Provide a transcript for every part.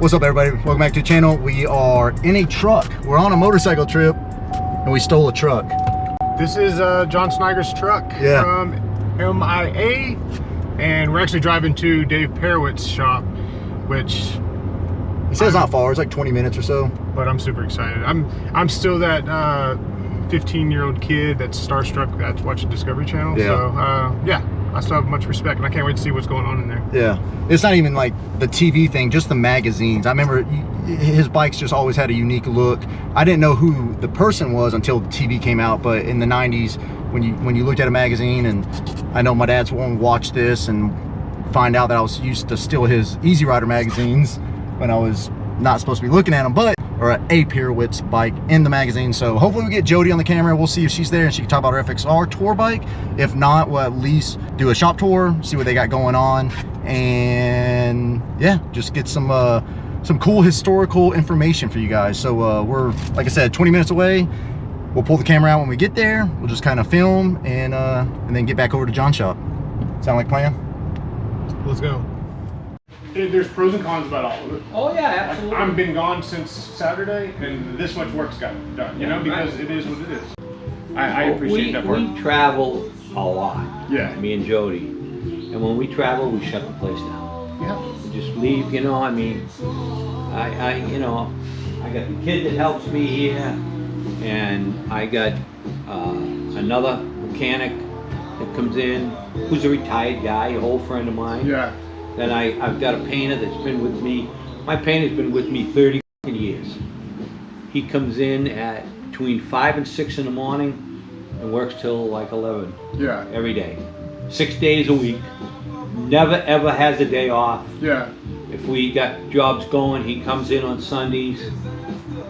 What's up, everybody? Welcome back to the channel. We are in a truck. We're on a motorcycle trip and we stole a truck. This is John Snyder's truck from MIA, and we're actually driving to Dave Perewitz's shop, which he says not far. It's like 20 minutes or so. But I'm super excited. I'm still that 15-year-old kid that's starstruck that's watching Discovery Channel. Yeah. So yeah, I still have much respect, and I can't wait to see what's going on in there. Yeah, it's not even like the TV thing, just the magazines. I remember his bikes just always had a unique look. I didn't know who the person was until the TV came out, but in the 90s, when you looked at a magazine, and I know my dad's one would watch this and find out that I was used to steal his Easy Rider magazines when I was not supposed to be looking at them, but or a Perewitz bike in the magazine. So hopefully we get Jody on the camera. We'll see if she's there and she can talk about her FXR tour bike. If not, we'll at least do a shop tour, see what they got going on, and yeah, just get some cool historical information for you guys. So we're, like I said, 20 minutes away. We'll pull the camera out when we get there. We'll just kind of film and then get back over to John's shop. Sound like a plan? Let's go. There's pros and cons about all of it. Oh yeah, absolutely. I've been gone since Saturday, and this much work's got done, you know, because it is what it is. I appreciate that part. We travel a lot. Yeah. Me and Jody. And when we travel, we shut the place down. Yeah. We just leave, you know, I mean, you know, I got the kid that helps me here, and I got another mechanic that comes in, who's a retired guy, a old friend of mine. Yeah. Then I've got a painter that's been with me. My painter's been with me 30 years. He comes in at between 5 and 6 in the morning and works till like 11. Yeah. Every day. 6 days a week. Never ever has a day off. Yeah. If we got jobs going, he comes in on Sundays.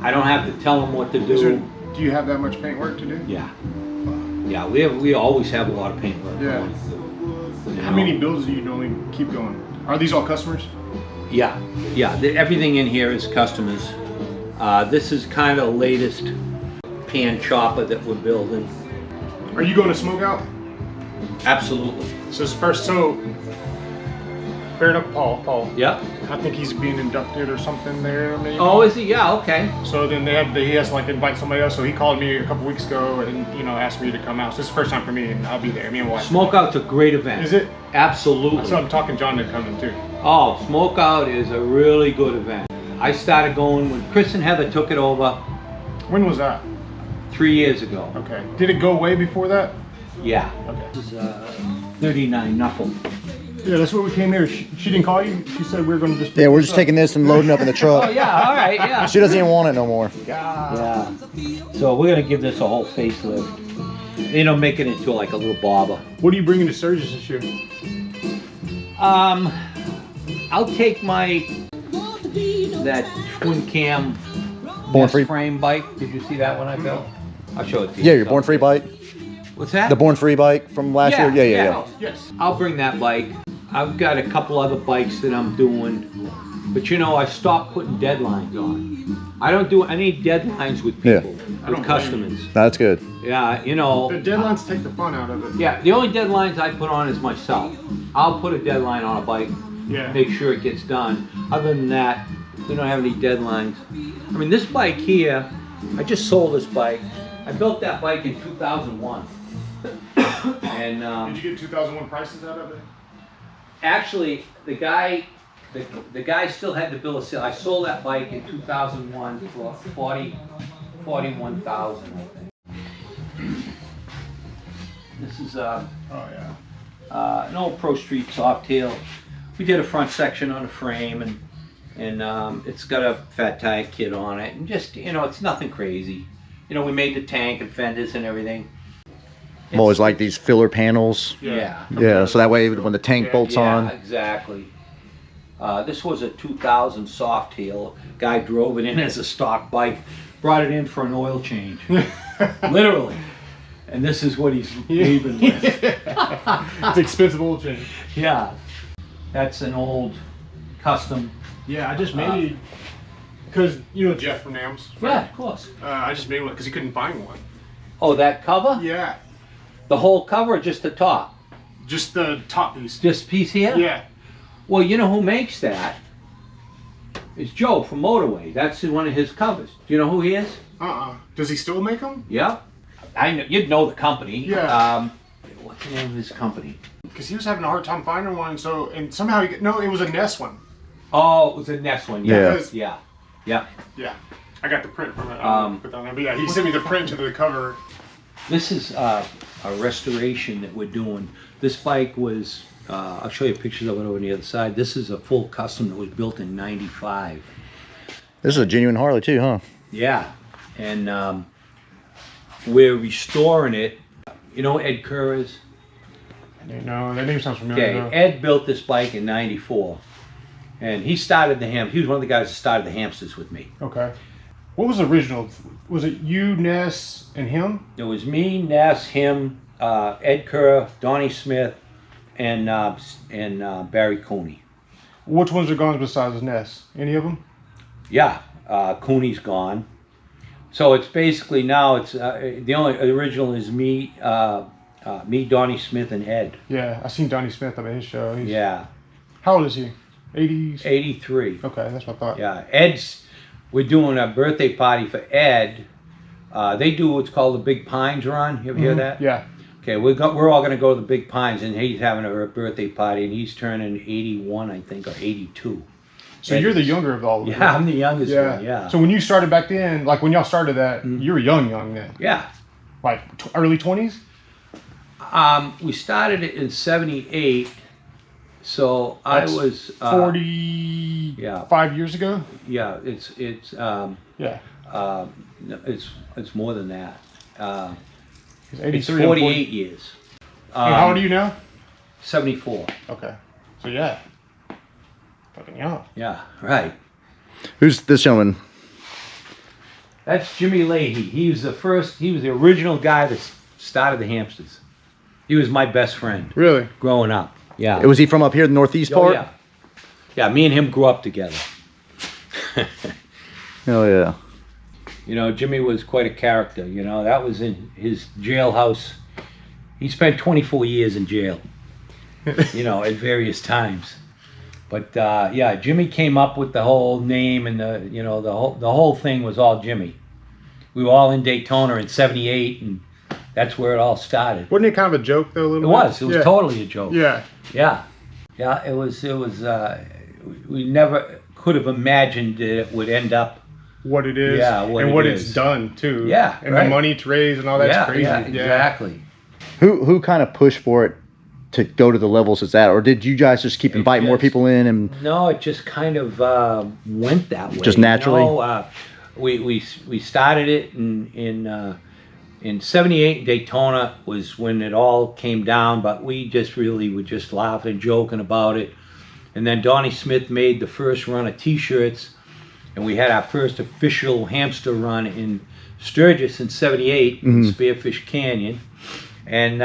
I don't have to tell him what to do. Do you have that much paint work to do? Yeah. Yeah, we always have a lot of paint work Yeah. going. How many builds do you normally keep going? Are these all customers? Yeah, yeah. Everything in here is customers. This is kind of the latest pan chopper that we're building. Are you going to smoke out? Absolutely. So fair enough, Paul. Yeah. I think he's being inducted or something there, maybe. Oh, is he? Yeah. Okay. So then he has to like invite somebody else. So he called me a couple weeks ago and asked me to come out. So this is the first time for me, and I'll be there. Me and wife. Smoke out's a great event. Is it? Absolutely. So I'm talking John to come in too. Oh, smoke out is a really good event. I started going when Chris and Heather took it over. When was that? 3 years ago. Okay. Did it go way before that? Yeah. Okay. This is 39 knuckle. Yeah, that's what we came here. She didn't call you? She said we were going to just... Yeah, we're just taking this and loading up in the truck. Oh yeah, all right, yeah. She doesn't even want it no more. Yeah. So we're gonna give this a whole facelift. You know, make it into like a little bobber. What are you bringing to Sturgis this year? I'll take that twin cam Born Free frame bike. Did you see that one I built? I'll show it to you. Yeah, your Born Free bike. What's that? The Born Free bike from last year. Yeah. Yes. I'll bring that bike. I've got a couple other bikes that I'm doing, but you know, I stopped putting deadlines on. I don't do any deadlines with people, with customers. That's good. Yeah, you know. The deadlines take the fun out of it. Yeah, the only deadlines I put on is myself. I'll put a deadline on a bike, make sure it gets done. Other than that, we don't have any deadlines. I mean, this bike here, I just sold this bike. I built that bike in 2001. And did you get 2001 prices out of it? Actually, the guy still had the bill of sale. I sold that bike in 2001 for 41,000, I think. This is an old Pro Street Softail. We did a front section on the frame, and it's got a fat tire kit on it, and just, you know, it's nothing crazy. You know, we made the tank and fenders and everything. I'm always like these filler panels. Yeah. Yeah, so that way when the tank bolts on. Yeah, exactly. This was a 2000 Softail. Guy drove it in as a stock bike, brought it in for an oil change. Literally. And this is what he's leaving with. It's expensive oil change. Yeah. That's an old custom. Yeah, I just made it because you know Jeff from NAMS. Right? Yeah, of course. I just made one because he couldn't find one. Oh, that cover? Yeah. The whole cover or just the top? Just the top piece. Just piece here? Yeah. Well, you know who makes that? It's Joe from Motorway. That's one of his covers. Do you know who he is? Does he still make them? Yeah. I know, you'd know the company. Yeah. What's the name of his company? Because he was having a hard time finding one. So, and somehow no, it was a Ness one. Oh, it was a Ness one. Yeah. Yeah. Yeah. Yeah. I got the print from it. But yeah, he sent me the print to the cover. This is a restoration that we're doing. This bike was, I'll show you pictures of it over on the other side. This is a full custom that was built in '95. This is a genuine Harley too, huh? Yeah, and we're restoring it. You know Ed Kerr is? No, that name sounds familiar. Okay, Ed built this bike in '94. And he started he was one of the guys that started the Hamsters with me. Okay. What was the original? Was it you, Ness, and him? It was me, Ness, him, Ed Kerr, Donnie Smith, and Barry Cooney. Which ones are gone besides Ness? Any of them? Yeah, Cooney's gone. So it's basically now it's the only original is me, Donnie Smith, and Ed. Yeah, I seen Donnie Smith at his show. Yeah. How old is he? 80s? 83. Okay, that's what I thought. Yeah, we're doing a birthday party for Ed. They do what's called the Big Pines Run. You ever hear that? Yeah. Okay, we're all going to go to the Big Pines, and he's having a birthday party, and he's turning 81, I think, or 82. So you're the younger of all of them. Yeah, I'm the youngest one, yeah. So when you started back then, like when y'all started that, you were young then? Yeah. Like early 20s? We started it in '78. So That's I was 45 years ago. Yeah, it's more than that. It's 48 years. And how old are you now? 74. Okay, so yeah, fucking young. Yeah, right. Who's this gentleman? That's Jimmy Leahy. He was the original guy that started the Hamsters. He was my best friend. Really? Growing up. Yeah. Was he from up here, the northeast part? Yeah. Yeah, me and him grew up together. Oh, yeah. You know, Jimmy was quite a character. You know, that was in his jailhouse. He spent 24 years in jail, you know, at various times. But, yeah, Jimmy came up with the whole name and the whole thing was all Jimmy. We were all in Daytona in '78, and that's where it all started. Wasn't it kind of a joke though? It was totally a joke. Yeah. Yeah. Yeah, it was, we never could have imagined that it would end up what it is, and what it's done too. Yeah, and the money it's raised and all that's crazy. Yeah, exactly. Who kind of pushed for it to go to the levels it's at, or did you guys just keep inviting more people in? And no, it just kind of went that way. Just naturally. You know, we started it in '78. Daytona was when it all came down, but we just really were just laughing, joking about it. And then Donnie Smith made the first run of T-shirts, and we had our first official hamster run in Sturgis in '78 in Spearfish Canyon, and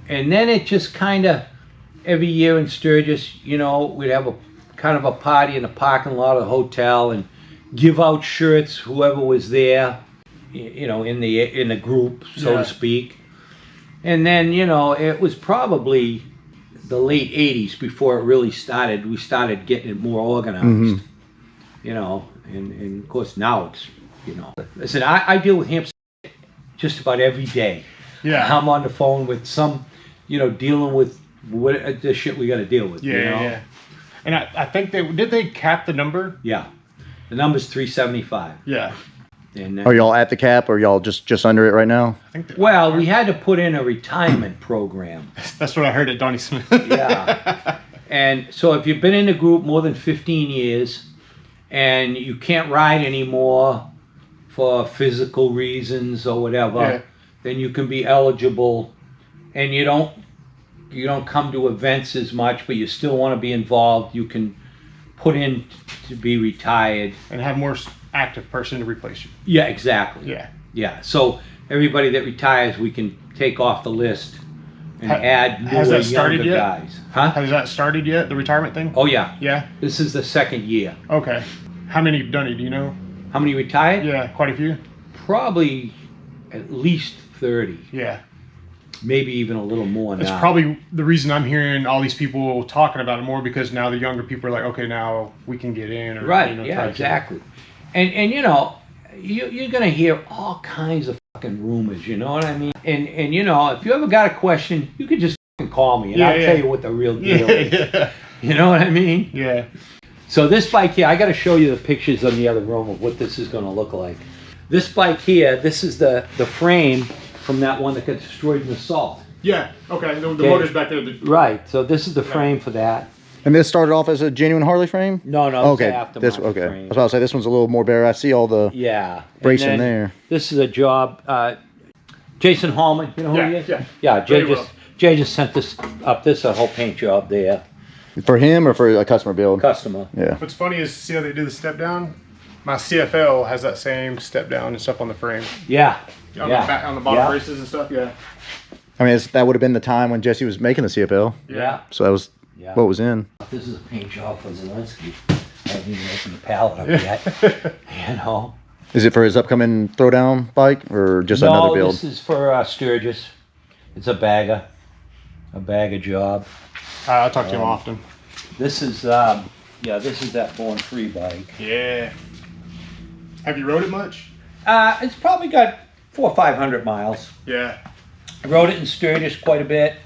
then it just kind of every year in Sturgis, you know, we'd have a kind of a party in the parking lot of the hotel and give out shirts, whoever was there, you know, in the group, so to speak. And then, you know, it was probably the late '80s before it really started. We started getting it more organized, you know, and of course now it's, you know. Listen, I deal with hamsters just about every day. Yeah. I'm on the phone with some, you know, dealing with what the shit we got to deal with. Yeah, you know? yeah. And I think they cap the number? Yeah. The number's 375. Yeah. And are y'all at the cap, or y'all just under it right now? I think well, we had to put in a retirement program. That's what I heard at Donnie Smith. Yeah. And so if you've been in the group more than 15 years and you can't ride anymore for physical reasons or whatever, then you can be eligible, and you don't come to events as much, but you still want to be involved. You can put in to be retired and have more active person to replace you. Yeah, exactly. Yeah. Yeah. So everybody that retires, we can take off the list and add newer, has that started younger yet? guys. Huh? Has that started yet, the retirement thing? Oh yeah. Yeah. This is the second year. Okay. How many have done it, do you know? How many retired? Yeah, quite a few. Probably at least 30. Yeah. maybe even a little more It's now. probably the reason I'm hearing all these people talking about it more, because now the younger people are like, okay, now we can get in. Or, Right, you know, yeah, try to- exactly. And you know, you're going to hear all kinds of fucking rumors, you know what I mean? And you know, if you ever got a question, you could just fucking call me and I'll tell you what the real deal is. Yeah. You know what I mean? Yeah. So this bike here, I got to show you the pictures in the other room of what this is going to look like. This bike here, this is the frame from that one that got destroyed in the assault. Yeah. Okay. The motor's back there. Right. So this is the frame for that. And this started off as a genuine Harley frame? No, Okay. it's aftermarket This okay. frame. I was about to say this one's a little more bare. I see all the bracing And then there. This is a job. Jason Hallman, you know who he is? Yeah. Yeah. Jay Very well. Jay just sent this up. This is a whole paint job there. For him or for a customer build? Customer. Yeah. What's funny is, see how they do the step down? My CFL has that same step down and stuff on the frame. Yeah. On the bottom braces and stuff. Yeah. I mean, that would have been the time when Jesse was making the CFL. Yeah. So that was what was in. This is a paint job for Zelensky. I haven't even opened the pallet up yet. You know. Is it for his upcoming throwdown bike or just another build? No, this is for Sturgis. It's a bagger job. I talk to him often. This is this is that Born Free bike. Yeah. Have you rode it much? It's probably got 400 or 500 miles. Yeah. I rode it in Sturgis quite a bit,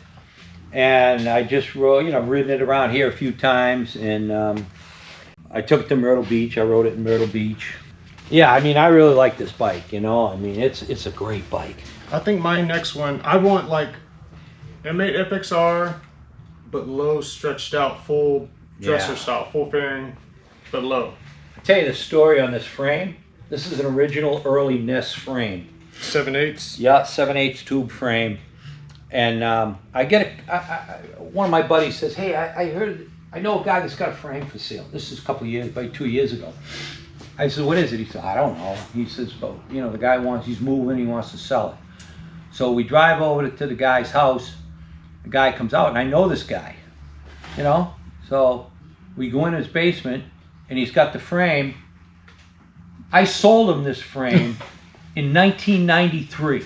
and I just rode, ridden it around here a few times, and I took it to Myrtle Beach. I rode it in Myrtle Beach. Yeah, I mean, I really like this bike. I mean, it's a great bike. I think my next one, I want like M8 FXR, but low, stretched out, full dresser style, full fairing, but low. I'll tell you the story on this frame. This is an original early Ness frame. 7/8. Yeah, 7/8 tube frame. And I get one of my buddies says, hey, I know a guy that's got a frame for sale. This is a couple of years, like 2 years ago. I said, what is it? He said, I don't know. He says, but the guy he's moving, he wants to sell it. So we drive over to the guy's house. The guy comes out, and I know this guy, So we go in his basement, and he's got the frame. I sold him this frame in 1993,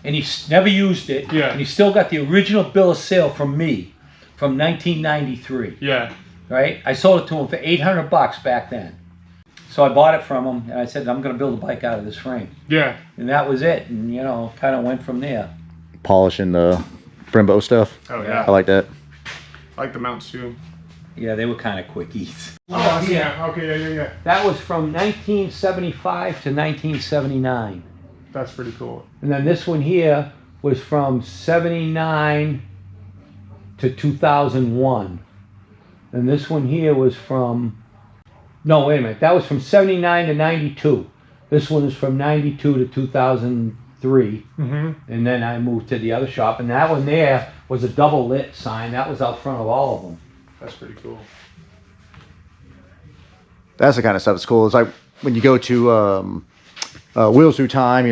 and he's never used it. Yeah. And he still got the original bill of sale from me from 1993. Yeah. Right? I sold it to him for $800 back then. So I bought it from him, and I said, I'm going to build a bike out of this frame. Yeah. And that was it, and kind of went from there. Polishing the Brembo stuff. Oh yeah. I like that. I like the mounts too. Yeah, they were kind of quickies. Oh yeah. Okay. Yeah. That was from 1975 to 1979. That's pretty cool. And then this one here was from 79 to 2001. And this one here was from, no, wait a minute. That was from 79 to 92. This one is from 92 to 2003. Mm-hmm. And then I moved to the other shop. And that one there was a double lit sign. That was out front of all of them. That's pretty cool. That's the kind of stuff that's cool. It's like when you go to Wheels Through Time,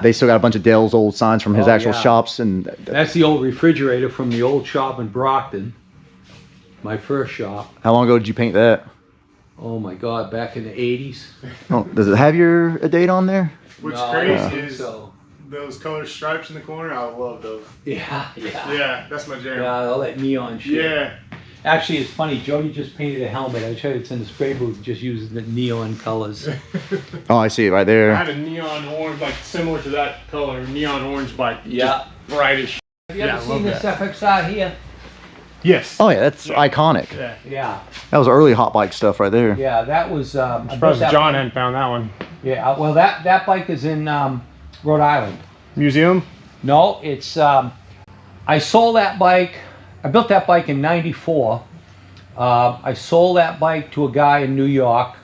they still got a bunch of Dale's old signs from his actual shops. And that's the old refrigerator from the old shop in Brockton. My first shop. How long ago did you paint that? Oh my God, back in the 80s. Oh, does it have a date on there? What's No, crazy is so. those color stripes in the corner. I love those. Yeah. Yeah, that's my jam. Yeah, all that neon shit. Yeah. Actually, it's funny. Jody just painted a helmet. I showed it's in the spray booth, just using the neon colors. Oh, I see it right I there. had a neon orange, like similar to that color, neon orange bike. Yeah. Just bright as shit. Have you Yeah, ever I seen love this FXR here? Yes. Oh yeah, that's iconic. Yeah. Yeah. That was early hot bike stuff right there. Yeah, that was. I'm surprised John hadn't found that one. Yeah, well, that bike is in Rhode Island. Museum? No, it's. I sold that bike. I built that bike in '94. I sold that bike to a guy in New York,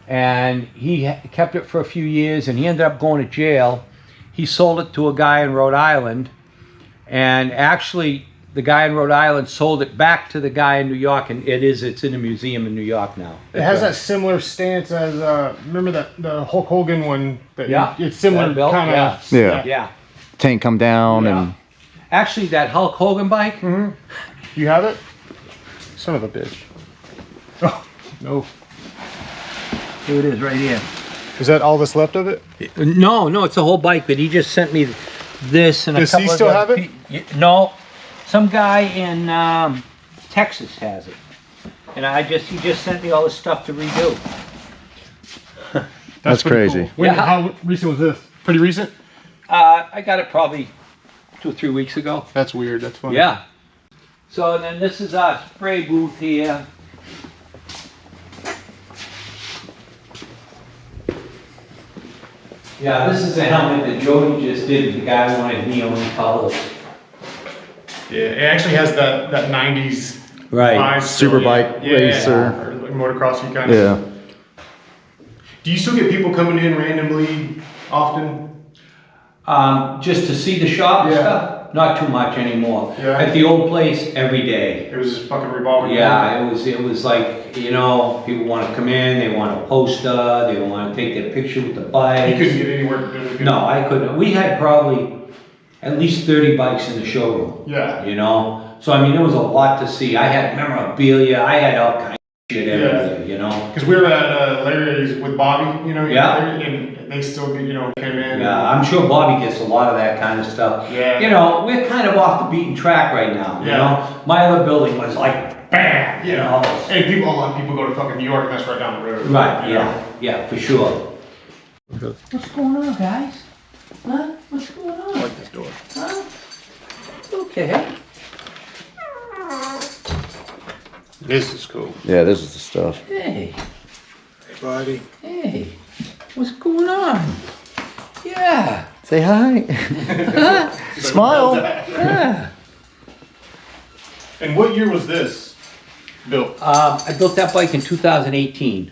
and he kept it for a few years, and he ended up going to jail. He sold it to a guy in Rhode Island, and actually the guy in Rhode Island sold it back to the guy in New York, and it's in a museum in New York now. It has that similar stance as remember the Hulk Hogan one? It's similar That belt, kind of. Yeah. Tank come down Yeah. and Actually, that Hulk Hogan bike. Mm-hmm. You have it? Son of a bitch. Oh no. Here it is, right here. Is that all that's left of it? No, it's a whole bike, but he just sent me this and a Does couple he of still the have it? No, some guy in Texas has it, and he just sent me all this stuff to redo. That's pretty crazy. Cool. Yeah. How recent was this? Pretty recent? I got it probably 2 or 3 weeks ago. That's weird. That's funny. Yeah. So then this is our spray booth here. Yeah, this is a helmet that Jody just did. The guy wanted neon colors. Yeah, it actually has that 90s Right. vibe Super still, bike racer. Or like motocrossy kind of. Yeah. Do you still get people coming in randomly often? Just to see the shop and Yeah. stuff? Not too much anymore. Yeah. At the old place, every day. It was just fucking revolving. Yeah, it was like, you know, people want to come in, they want a poster, they want to take their picture with the bike. You couldn't get anywhere to do it. No, I couldn't. We had probably at least 30 bikes in the showroom. Yeah. You know? So, I mean, there was a lot to see. I had memorabilia, I had all kinds of shit everywhere, you know? Because we were at Larry's with Bobby, you know, Yeah. and they still, you know, came in. Yeah, I'm sure Bobby gets a lot of that kind of stuff. Yeah. You know, we're kind of off the beaten track right now, you Yeah. know? My other building was like, bam, you know? And a lot of people go to fucking New York, and that's right down the road. Right, you know? yeah, for sure. What's going on, guys? Huh? What's going on? I like this door. Huh? Okay. This is cool. Yeah, this is the stuff. Hey, Hey, buddy. hey, what's going on? Yeah, Say hi. Smile. yeah. And what year was this built? I built that bike in 2018.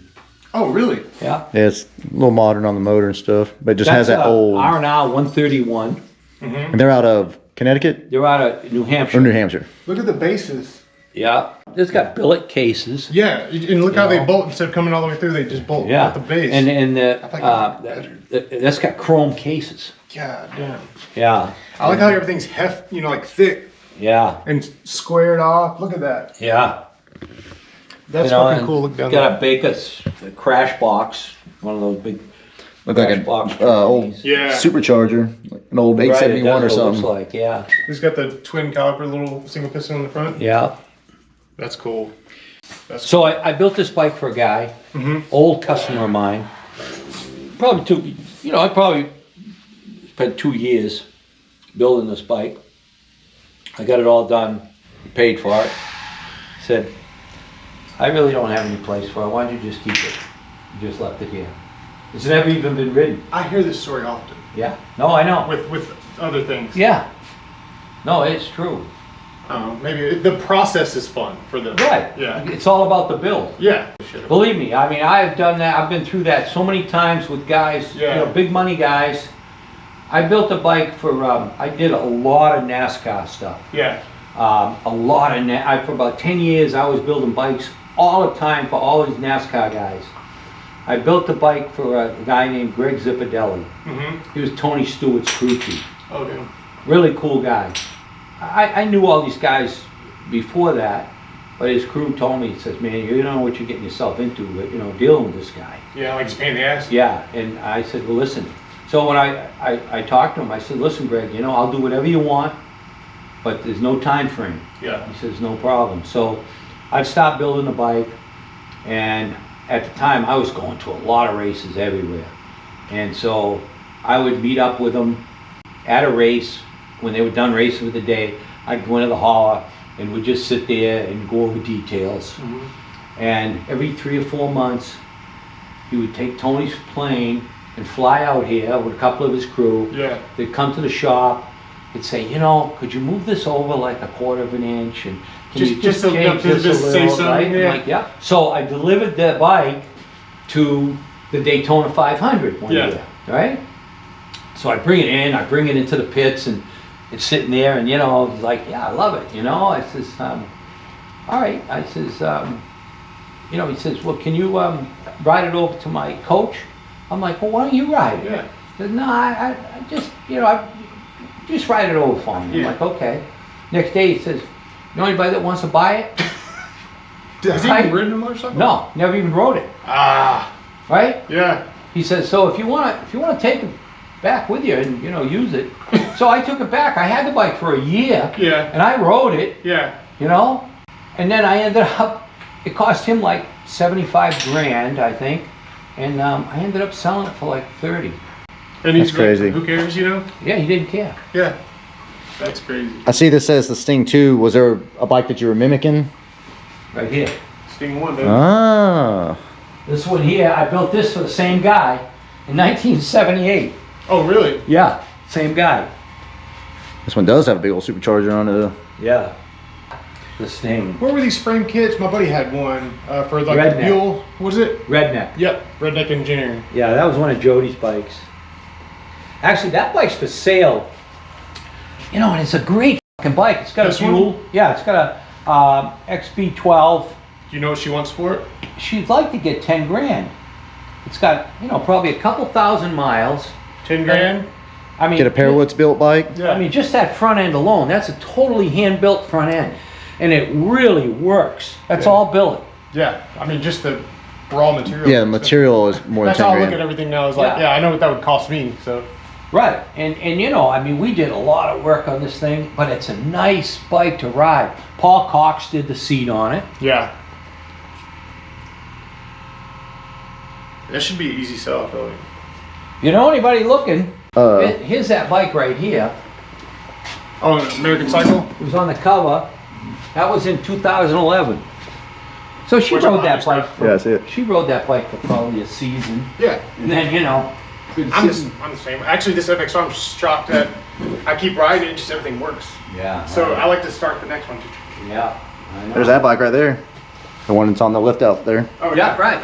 Oh, really? Yeah. Yeah, it's a little modern on the motor and stuff, but it just has that old. R&R 131. And they're out of Connecticut They're out of New Hampshire. or New Hampshire. Look at the bases. Yeah. It's got billet cases. Yeah, and look how You they know? bolt instead of coming all the way through. They just bolt Yeah. at the base. And I think that's got chrome cases. God damn. Yeah. I like how everything's like thick Yeah. and squared off. Look at that. Yeah. That's You know, fucking and cool. Look down got there. a Baker's crash box. One of those big Look like crash box. a old Yeah. supercharger, like an old Right, it 871 or does what it something. looks like, yeah. It's got the twin caliper, little single piston on the front. Yeah. That's cool. That's So I built this bike for a guy, old customer of mine. Probably I probably spent 2 years building this bike. I got it all done, paid for it. Said, I really don't have any place for it. Why don't you just keep it? Just left it here. It's never even been ridden. I hear this story often Yeah. No, I know. with other things. Yeah. No, it's true. Maybe the process is fun for them. Right. Yeah. It's all about the build. Yeah. Believe me, I mean, I've done that. I've been through that so many times with guys, Yeah. you know, big money guys. I built a bike for, I did a lot of NASCAR stuff. Yeah. For about 10 years, I was building bikes all the time for all these NASCAR guys. I built the bike for a guy named Greg Zippadelli. He was Tony Stewart's crew chief. Oh, damn. Really cool guy. I knew all these guys before that, but his crew told me, he says, man, you don't know what you're getting yourself into, you know, dealing with this guy. Yeah, like it's pain in the ass. Yeah, and I said, well, listen. So when I talked to him, I said, listen, Greg, you know, I'll do whatever you want, but there's no time frame. Yeah. He says, no problem. So I'd stopped building the bike, and at the time I was going to a lot of races everywhere. And so I would meet up with them at a race. When they were done racing for the day, I'd go into the hauler and we'd just sit there and go over details. And every 3 or 4 months, he would take Tony's plane and fly out here with a couple of his crew. Yeah. They'd come to the shop. He'd say, you know, could you move this over like 1/4 of an inch? And can you Just to- change just this a say little, something, right? yeah. I'm like, yeah. So I delivered that bike to the Daytona 500 one Yeah. year, right? So I bring it in, I bring it into the pits, and it's sitting there, and you know, it's like, yeah, I love it, you know. I says, all right. I says, you know, he says, well, can you ride it over to my coach? I'm like, well, why don't you ride it? Yeah. He says, no, I just, you know, just ride it over for me. Yeah. I'm like, okay. Next day he says, you know anybody that wants to buy it? Has he even ridden a motorcycle? No, never even rode it. Ah. Right? Yeah. He says, so if you want to take back with you and, you know, use it. So I took it back. I had the bike for a year. Yeah. And I rode it. Yeah. You know? And then I ended up, it cost him like 75 grand, I think. And I ended up selling it for like 30. And he's That's crazy. Like, who cares, you know? Yeah, he didn't care. Yeah. That's crazy. I see this says the Sting 2. Was there a bike that you were mimicking? Right here. Sting 1, dude. Ah. This one here, I built this for the same guy in 1978. Oh, really? Yeah, same guy. This one does have a big old supercharger on it. Yeah. The Sting. Where were these frame kits? My buddy had one for like Redneck. the Buell. What was it? Redneck. Yep. Redneck Engineering. Yeah, that was one of Jody's bikes. Actually, that bike's for sale. You know, and it's a great fucking bike. It's got This a fuel. one? Yeah, it's got a XB12. Do you know what she wants for it? She'd like to get 10 grand. It's got, you know, probably a couple thousand miles. 10 grand? I mean, Get a Perewitz built bike. Yeah. I mean, just that front end alone, that's a totally hand-built front end. And it really works. That's Yeah. all billet. Yeah. I mean, just the raw material. Yeah, the material is more than That's how 10 I look at grand. everything now. Is like, Yeah. yeah, I know what that would cost me. So. Right, and you know, I mean, we did a lot of work on this thing, but it's a nice bike to ride. Paul Cox did the seat on it. Yeah. That should be an easy sell, I feel like. You know, anybody looking, Uh, here's that bike right here. Oh, American Cycle? It was on the cover. That was in 2011. So she Which rode one? that bike. Yeah, I see it. She rode that bike for probably a season, Yeah. and then you know. I'm the same. Actually, this FXR, I'm shocked that I keep riding it, just everything works. Yeah. So I like to start the next one. Yeah. I know. There's that bike right there. The one that's on the lift out there. Oh, Yeah, right.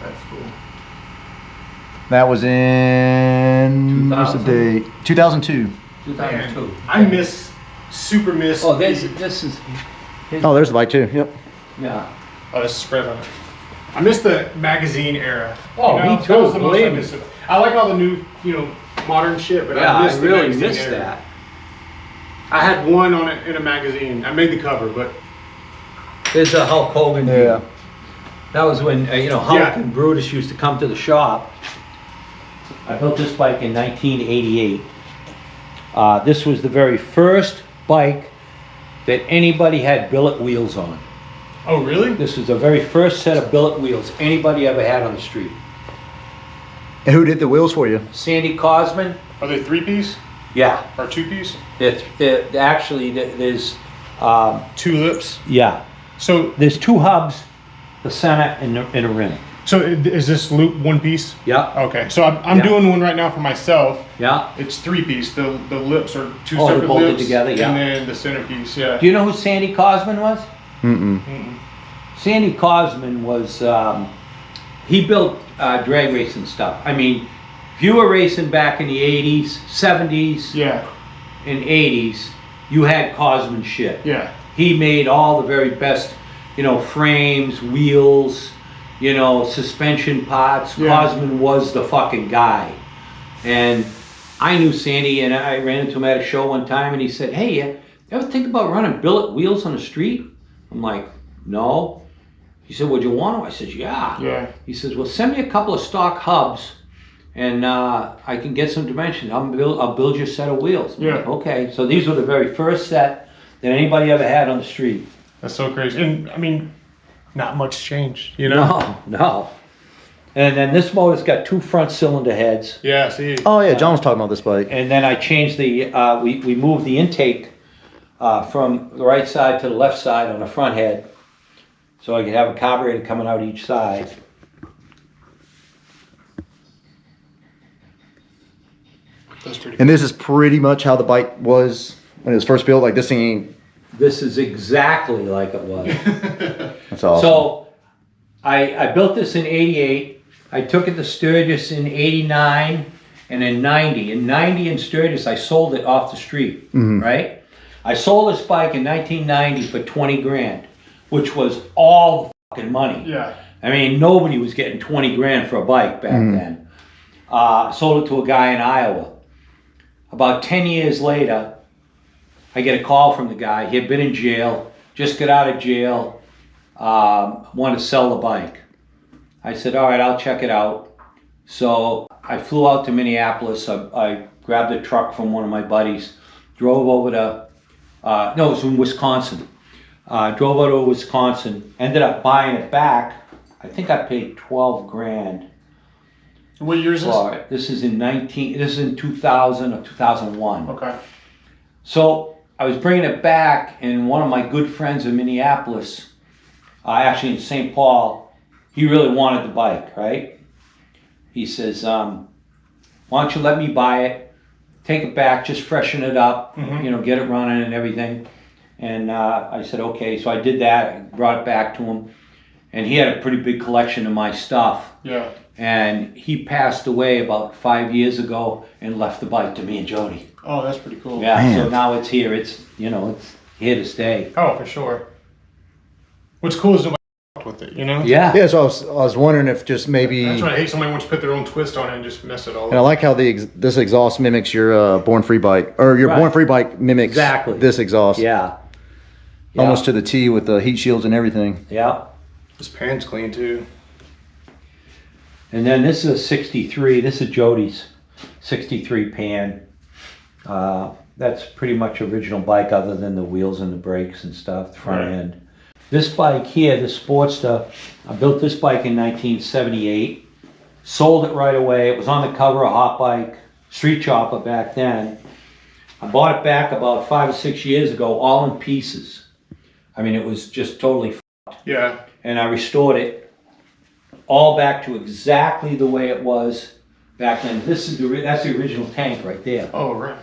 That's cool. That was in, what's the 2000? date? 2002. 2002. Man, I super miss. Oh, this is. Oh, there's the bike too. Yep. Yeah. Oh, this is spread on it. I miss the magazine era. Oh, me That too, was the most I believe me. miss. I like all the new, modern shit, but Yeah, I miss I the really magazine missed era. that. I had one on it in a magazine. I made the cover, but There's a Hulk Hogan. Yeah. view. That was when, Hulk Yeah. and Brutus used to come to the shop. I built this bike in 1988. This was the very first bike that anybody had billet wheels on. oh really? This was the very first set of billet wheels anybody ever had on the street. And who did the wheels for you? Sandy Cosman? Are they 3-piece Yeah. or 2-piece? Actually, there's, 2 lips. yeah. So There's two hubs, the center and a rim. is this loop 1-piece? Yeah. Okay, so I'm Yeah. doing one right now for myself. Yeah. It's 3-piece. The lips are 2 Oh, they're separate bolted lips together, yeah. and then the centerpiece. Yeah. Do you know who Sandy Cosman was? Mm-mm. Sandy Cosman was, he built drag racing stuff. I mean, if you were racing back in the 80s, 70s, Yeah. and 80s, you had Cosman shit. Yeah. He made all the very best, frames, wheels, suspension parts. Yeah. Cosman was the fucking guy. And I knew Sandy, and I ran into him at a show one time, and he said, "Hey, you ever think about running billet wheels on the street?" I'm like, "No." He said, "Would you want to?" I said, "Yeah." Yeah. He says, "Well, send me a couple of stock hubs, and I can get some dimensions. I'll build you a set of wheels." I'm Yeah. like, okay. So these were the very first set that anybody ever had on the street. That's so crazy. And I mean, not much changed, you know? No. And then this motor's got 2 front cylinder heads. Yeah, see. Oh yeah, John was talking about this bike. And then I changed we moved the intake from the right side to the left side on the front head. So I could have a carburetor coming out each side. That's pretty And this is pretty much how the bike was when it was first built. Like this thing ain't. This is exactly like it was. That's awesome. So I built this in 88. I took it to Sturgis in 89 and in 90. In 90 in Sturgis, I sold it off the street, right? I sold this bike in 1990 for 20 grand, which was all the fucking money. Yeah. I mean, nobody was getting 20 grand for a bike back then. Sold it to a guy in Iowa. About 10 years later, I get a call from the guy. He had been in jail, just got out of jail, wanted to sell the bike. I said, all right, I'll check it out. So I flew out to Minneapolis. I grabbed a truck from one of my buddies, drove over to, no, it was in Wisconsin. Drove over to Wisconsin, ended up buying it back. I think I paid 12 grand. What year is this? This is in 2000 or 2001. Okay. So I was bringing it back, and one of my good friends in Minneapolis, actually in St. Paul, he really wanted the bike, right? He says, why don't you let me buy it, take it back, just freshen it up, you know, get it running and everything. And I said, okay. So I did that, I brought it back to him, and he had a pretty big collection of my stuff. Yeah. And he passed away about 5 years ago and left the bike to me and Jody. Oh, that's pretty cool. Yeah, Man. so now it's here. It's, you know, it's here to stay. Oh, for sure. What's cool is nobody with it, you know? Yeah. Yeah, so I was wondering if just maybe. That's why I hate somebody wants to put their own twist on it and just mess it all And I up. like how this exhaust mimics your Born Free bike, or your Right. Born Free bike mimics Exactly. this exhaust. Yeah. Almost to the T with the heat shields and everything. Yeah. This pan's clean too. And then this is a 63. This is Jody's 63 pan. That's pretty much original bike other than the wheels and the brakes and stuff, the front Right. end. This bike here, the Sportster, I built this bike in 1978. Sold it right away. It was on the cover of Hot Bike, Street Chopper back then. I bought it back about 5 or 6 years ago, all in pieces. I mean, it was just totally Yeah. and I restored it all back to exactly the way it was back then. This is that's the original tank right there. Oh, right.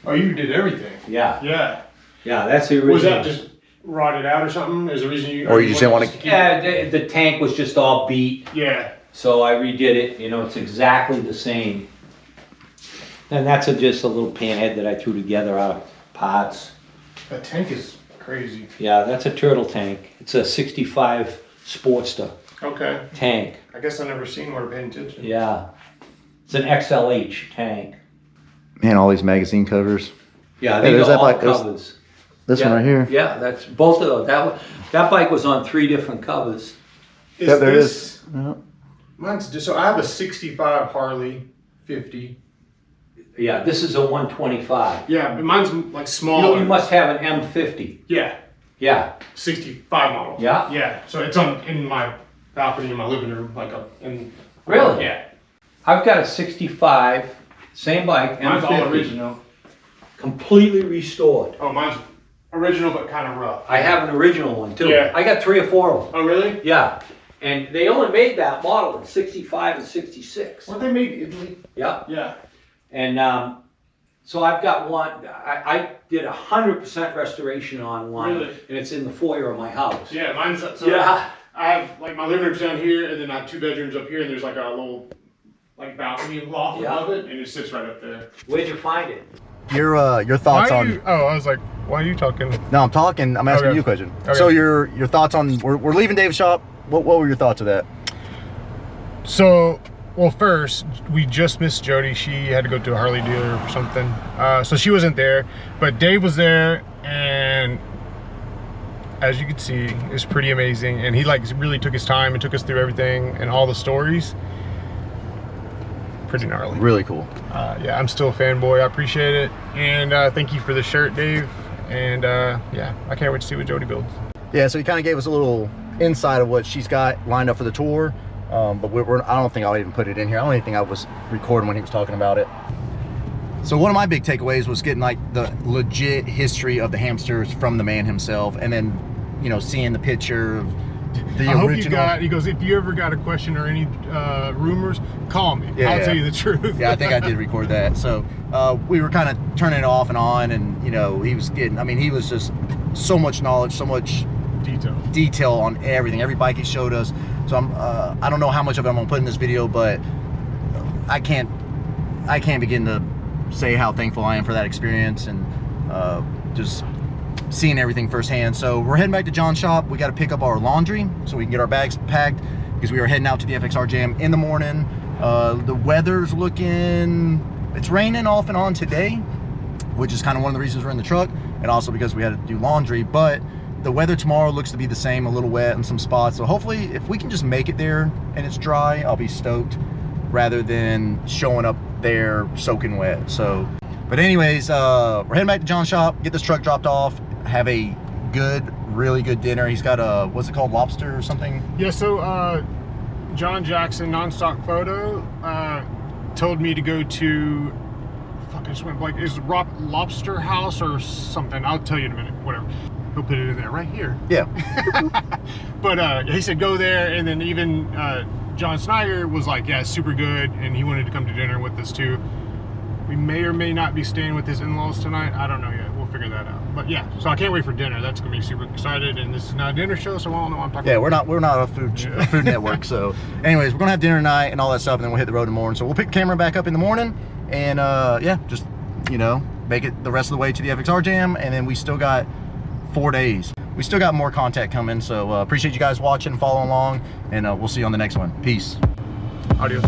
Oh, you did everything. Yeah, Yeah. yeah, that's the original. Was that just rotted out or something? Is the reason you? Or you just didn't want to keep Yeah, the tank was just all beat, Yeah. so I redid it. You know, it's exactly the same. And that's just a little panhead that I threw together out of parts. That tank is crazy. Yeah, that's a turtle tank. It's a 65 Sportster Okay. tank. I guess I've never seen one or paid attention. Yeah, it's an XLH tank. Man, all these magazine covers. Yeah, Hey, these there's are that all bike. There's covers. This Yeah, one right here. Yeah, that's both of those. That bike was on 3 different covers. Is Yeah, there this, is. Yeah. Mine's just, so I have a 65 Harley 50. Yeah, this is a 125. Yeah, but mine's like You, smaller. you must have an M50. Yeah. Yeah. 65 model. Yeah? Yeah. So it's on in my balcony in my living room, like up in. Really? Yeah. I've got a 65, same bike, Mine's all M50, original. completely restored. Oh, mine's original but kind of rough. I have an original one too. Yeah. I got 3 or 4 of them. Oh, really? Yeah. And they only made that model in 65 and 66. Weren't they made in Italy? Yeah. Yeah. And so I've got one. I did 100% restoration on one, Really? and it's in the foyer of my house. Yeah, mine's so Yeah. I have like my living room's down here, and then I have 2 bedrooms up here, and there's like a little like balcony loft Yeah. above it, and it sits right up there. Where'd you find it? Your thoughts on? Oh, I was like, why are you talking? No, I'm talking. I'm asking Okay. you a question. Okay. So your thoughts on? We're leaving Dave's shop. What were your thoughts of that? So, well, first, we just missed Jody. She had to go to a Harley dealer or something. So she wasn't there, but Dave was there, and as you can see, it's pretty amazing. And he like really took his time and took us through everything and all the stories. Pretty gnarly. Really cool. Yeah, I'm still a fanboy. I appreciate it. And thank you for the shirt, Dave. And yeah, I can't wait to see what Jody builds. Yeah, so he kind of gave us a little insight of what she's got lined up for the tour. But I don't think I'll even put it in here. I don't even think I was recording when he was talking about it. So one of my big takeaways was getting like the legit history of the Hamsters from the man himself, and then, you know, seeing the picture of the I hope original. you got, he goes, if you ever got a question or any rumors, call me. Yeah, I'll yeah. tell you the truth. Yeah, I think I did record that. So we were kind of turning it off and on, and you know, he was getting, I mean, he was just so much knowledge, so much detail on everything, every bike he showed us. So I don't know how much of it I'm gonna put in this video, but I can't begin to say how thankful I am for that experience, and just seeing everything firsthand. So we're heading back to John's shop. We got to pick up our laundry so we can get our bags packed, because we are heading out to the FXR Jam in the morning. The weather's looking, it's raining off and on today, which is kind of one of the reasons we're in the truck, and also because we had to do laundry. But the weather tomorrow looks to be the same, a little wet in some spots. So hopefully if we can just make it there and it's dry, I'll be stoked. rather than showing up there soaking wet. So, but anyways, we're heading back to John's shop, get this truck dropped off, have a really good dinner. He's got a, what's it called, lobster or something? Yeah, so John Jackson, Non-Stock Photo, told me to go to, fuck, I just went blank, is Lobster House or something? I'll tell you in a minute, whatever. He'll put it in there right here. Yeah. But he said go there, and then even John Snyder was like, yeah, it's super good, and he wanted to come to dinner with us too. We may or may not be staying with his in-laws tonight. I don't know yet. We'll figure that out. But yeah, so I can't wait for dinner. That's gonna be super excited. And this is not a dinner show, so I don't know what I'm talking about. Yeah, we're not a food network. So, anyways, we're gonna have dinner tonight and all that stuff, and then we'll hit the road in the morning. So we'll pick the camera back up in the morning, and yeah, just make it the rest of the way to the FXR Jam, and then we still got 4 days. We still got more content coming. So appreciate you guys watching, following along, and we'll see you on the next one. Peace. Adios.